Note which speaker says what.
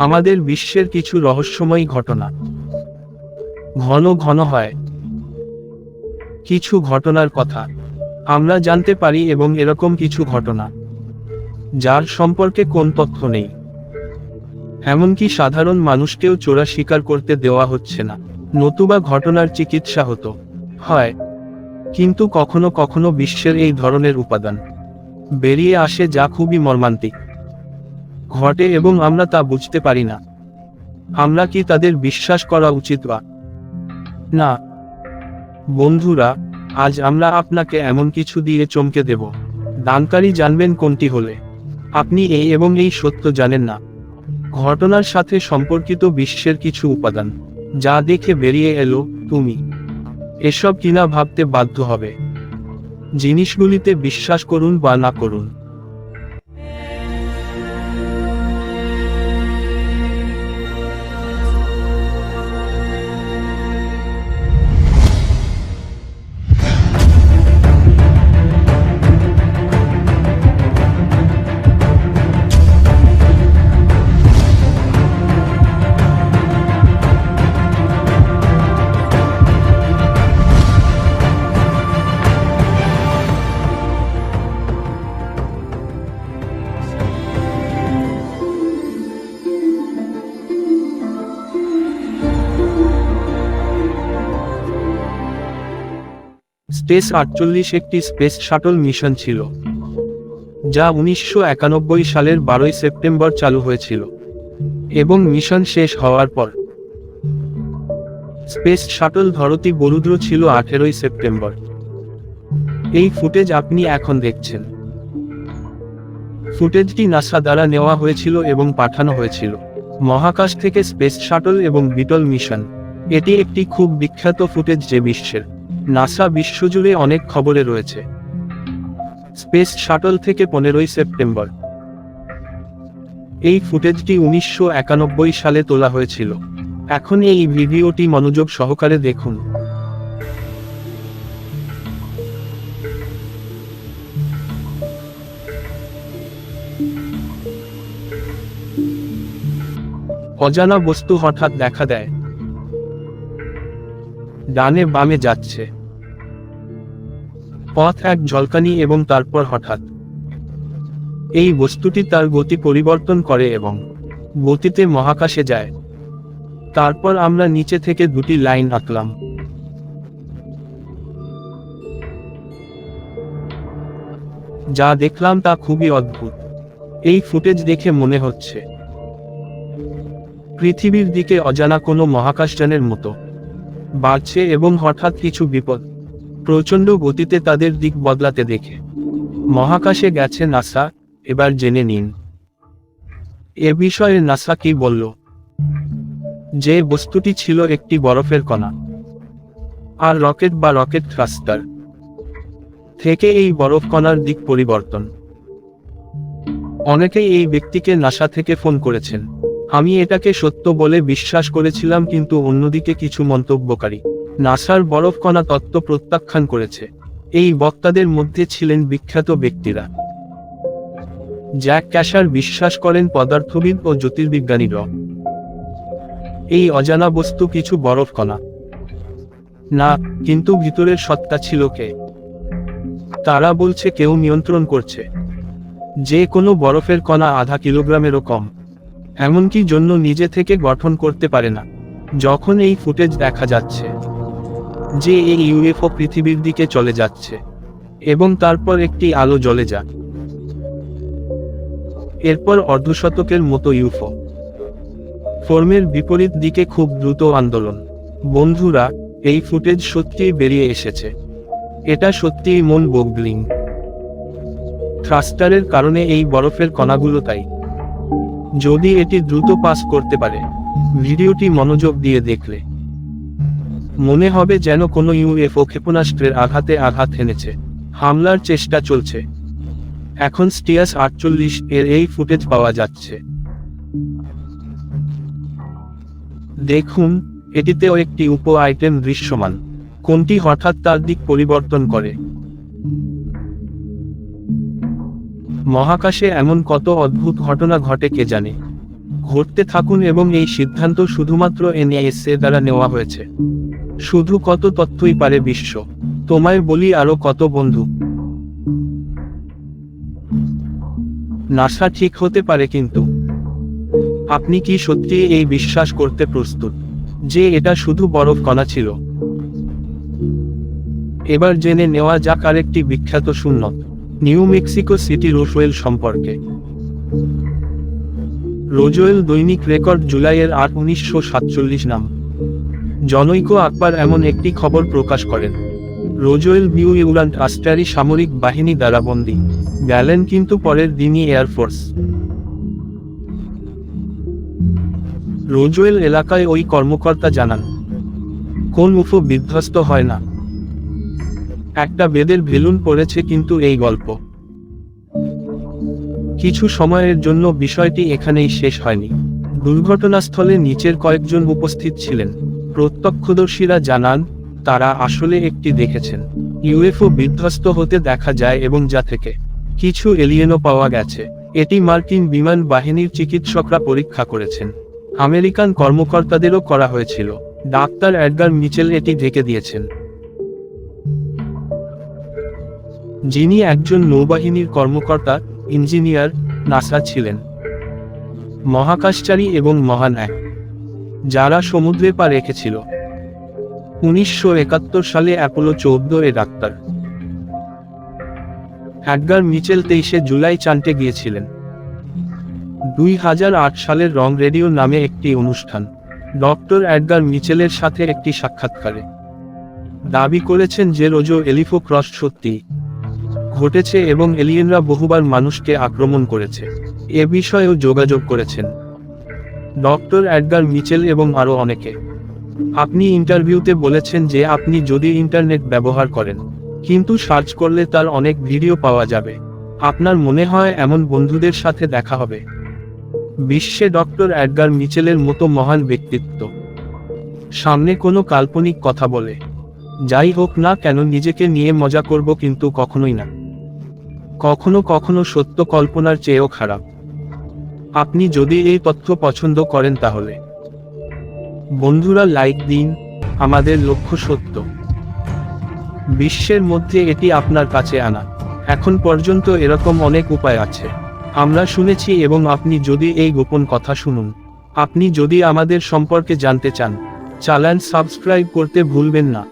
Speaker 1: আমাদের বিশ্বের কিছু রহস্যময়ী ঘটনা ঘন ঘন হয়। কিছু ঘটনার কথা আমরা জানতে পারি এবং এরকম কিছু ঘটনা যার সম্পর্কে কোন তথ্য নেই, এমনকি সাধারণ মানুষকেও চোরা শিকার করতে দেওয়া হচ্ছে না, নতুবা ঘটনার চিকিৎসা হতো হয়। কিন্তু কখনো কখনো বিশ্বের এই ধরনের উপাদান বেরিয়ে আসে যা খুবই মর্মান্তিক ঘটে এবং আমরা তা বুঝতে পারি না। আমরা কি তাদের বিশ্বাস করা উচিত বা না? বন্ধুরা, আজ আমরা আপনাকে এমন কিছু দিয়ে চমকে দেব, দানকারী জানবেন কোনটি হলে আপনি এই এবং এই সত্য জানেন না। ঘটনার সাথে সম্পর্কিত বিশ্বের কিছু উপাদান যা দেখে বেরিয়ে এলো তুমি এসব কিনা ভাবতে বাধ্য হবে। জিনিসগুলিতে বিশ্বাস করুন বা না করুন। স্পেস 48 একটি স্পেস শাটল মিশন ছিল যা 1991 সালের 12 সেপ্টেম্বর চালু হয়েছিল এবং মিশন শেষ হওয়ার পর স্পেস শাটল ধরতি বরুদ্র ছিল 18 সেপ্টেম্বর। এই ফুটেজ আপনি এখন দেখছেন। ফুটেজটি নাসা দ্বারা নেওয়া হয়েছিল এবং পাঠানো হয়েছিল মহাকাশ থেকে স্পেস শাটল এবং বিটল মিশন। এটি একটি খুব বিখ্যাত ফুটেজ যে বিশ্বের নাসা বিশ্বজুড়ে অনেক খবরে রয়েছে। স্পেস শাটল থেকে 15 সেপ্টেম্বর। এই ফুটেজটি 1991 সালে তোলা হয়েছিল। এখন এই ভিডিওটি মনোযোগ সহকারে দেখুন। অজানা বস্তু হঠাৎ দেখা দেয়, ডানে বামে যাচ্ছে, পথ এক ঝলকানি এবং তারপর হঠাৎ এই বস্তুটি তার গতি পরিবর্তন করে এবং গতিতে মহাকাশে যায়। তারপর আমরা নিচে থেকে দুটি লাইন আঁকলাম। যা দেখলাম তা খুবই অদ্ভুত। এই ফুটেজ দেখে মনে হচ্ছে পৃথিবীর দিকে অজানা কোনো মহাকাশযানের মতো বাড়ছে এবং হঠাৎ কিছু বিপদ প্রচণ্ড গতিতে তাদের দিক বদলাতে দেখে মহাকাশে গেছে নাসা। এবার জেনে নিন এ বিষয়ে নাসা কি বলল। যে বস্তুটি ছিল একটি বরফের কণা, আর রকেট বা রকেট থ্রাস্টার থেকে এই বরফ কণার দিক পরিবর্তন। অনেকেই এই ব্যক্তিকে নাসা থেকে ফোন করেছেন। আমি এটাকে সত্য বলে বিশ্বাস করেছিলাম, কিন্তু অন্যদিকে কিছু মন্তব্যকারী নাসার বরফ কণা তত্ত্ব প্রত্যাখ্যান করেছে। এই বক্তাদের মধ্যে ছিলেন বিখ্যাত ব্যক্তিরা। জ্যাক ক্যাশার বিশ্বাস করেন পদার্থবিদ ও জ্যোতির্বিজ্ঞানীরা এই অজানা বস্তু কিছু বরফ কণা না, কিন্তু ভিতরের সত্তা ছিল কে। তারা বলছে কেউ নিয়ন্ত্রণ করছে। যে কোনো বরফের কণা আধা কিলোগ্রামেরও কম, এমনকি জন্য নিজে থেকে গঠন করতে পারে না। যখন এই ফুটেজ দেখা যাচ্ছে যে এই ইউএফও পৃথিবীর দিকে চলে যাচ্ছে এবং তারপর একটি আলো জ্বলে যায়, এরপর অর্ধশতকের মতো ইউএফও ফর্মের বিপরীত দিকে খুব দ্রুত আন্দোলন। বন্ধুরা, এই ফুটেজ সত্যিই বেরিয়ে এসেছে। এটা সত্যিই মন বগলিং। থ্রাস্টারের কারণে এই বরফের কণাগুলো তাই। যদি এটি দ্রুত পাস করতে পারে, ভিডিওটি মনোযোগ দিয়ে দেখলে মনে হবে যেন কোনো ইউএফও ক্ষেপণাস্ত্রের আঘাতে আঘাত হেনেছে। হামলার চেষ্টা চলছে। এখন স্টিয়াস 48 এর এই ফুটেজ পাওয়া যাচ্ছে। দেখুন, এটিতেও একটি উপ আইটেম দৃশ্যমান। কোনটি হঠাৎ তার দিক পরিবর্তন করে। মহাকাশে এমন কত অদ্ভুত ঘটনা ঘটে কে জানে। ঘটতে থাকুন এবং এই সিদ্ধান্ত শুধুমাত্র এনএসএ দ্বারা নেওয়া হয়েছে। শুধু কত তথ্যই পারে বিশ্ব। তোমায় বলি আরো কত বন্ধু। নাসা ঠিক হতে পারে, কিন্তু আপনি কি সত্যি এই বিশ্বাস করতে প্রস্তুত যে এটা শুধু বরফ কণা ছিল? এবার জেনে নেওয়া যাক আরেকটি বিখ্যাত সুন্নত নিউ মেক্সিকো সিটি রোজওয়েল সম্পর্কে। রোজওয়েল দৈনিক রেকর্ড জুলাইয়ের ৮, ১৯৪৭ নাম। জনৈক আকবর এমন একটি খবর প্রকাশ করেন। রোজওয়েল বিউইউরান্ট আস্টারি সামরিক বাহিনী দ্বারা বন্দী গেলেন, কিন্তু পরের দিনই এয়ারফোর্স রোজওয়েল এলাকায় ওই কর্মকর্তা জানান, কোন উফো বিধ্বস্ত হয় না। একটা বেদের ভেলুন পড়েছে, কিন্তু এই গল্প কিছু সময়ের জন্য বিষয়টি এখানেই শেষ হয়নি। দুর্ঘটনাস্থলে নিচের কয়েকজন উপস্থিত ছিলেন। প্রত্যক্ষদর্শীরা জানান তারা আসলে একটি দেখেছেন ইউএফও বিধ্বস্ত হতে দেখা যায় এবং যা থেকে কিছু এলিয়েনও পাওয়া গেছে। এটি মার্কিন বিমান বাহিনীর চিকিৎসকরা পরীক্ষা করেছেন। আমেরিকান কর্মকর্তাদেরও করা হয়েছিল। ডাক্তার এডগার মিচেল এটি ঢেকে দিয়েছেন, যিনি একজন নৌবাহিনীর কর্মকর্তা, ইঞ্জিনিয়ার, নাসা ছিলেন। মহাকাশচারী এবং মহান এক, যারা সমুদ্রে পা রেখেছিল। ১৯৭১ সালে অ্যাপোলো ১৪ এ ডাক্তার এডগার মিচেল ২৩শে জুলাই চাঁদে গিয়েছিলেন। ২০০৮ সালের রং রেডিও নামে একটি অনুষ্ঠান ডক্টর এডগার মিচেলের সাথে একটি সাক্ষাৎকারে দাবি করেছেন যে রোজো এলিফো ক্রস সত্যি ঘটেছে এবং এলিয়েনরা বহুবার মানুষকে আক্রমণ করেছে। এ বিষয়েও যোগাযোগ করেছেন ডক্টর এডগার মিচেল এবং আরও অনেকে। আপনি ইন্টারভিউতে বলেছেন যে আপনি যদি ইন্টারনেট ব্যবহার করেন, কিন্তু সার্চ করলে তার অনেক ভিডিও পাওয়া যাবে। আপনার মনে হয় এমন বন্ধুদের সাথে দেখা হবে। বিশ্বে ডক্টর এডগার মিচেলের মতো মহান ব্যক্তিত্ব সামনে কোনো কাল্পনিক কথা বলে, যাই হোক না কেন, নিজেকে নিয়ে মজা করব, কিন্তু কখনোই না। কখনো কখনো সত্য কল্পনার চেয়েও খারাপ। আপনি যদি এই তথ্য পছন্দ করেন তাহলে বন্ধুরা লাইক দিন। আমাদের লক্ষ্য সত্য বিশ্বের মধ্যে এটি আপনার কাছে আনা। এখন পর্যন্ত এরকম অনেক উপায় আছে আমরা শুনেছি, এবং আপনি যদি এই গোপন কথা শুনুন, আপনি যদি আমাদের সম্পর্কে জানতে চান, চ্যানেল সাবস্ক্রাইব করতে ভুলবেন না।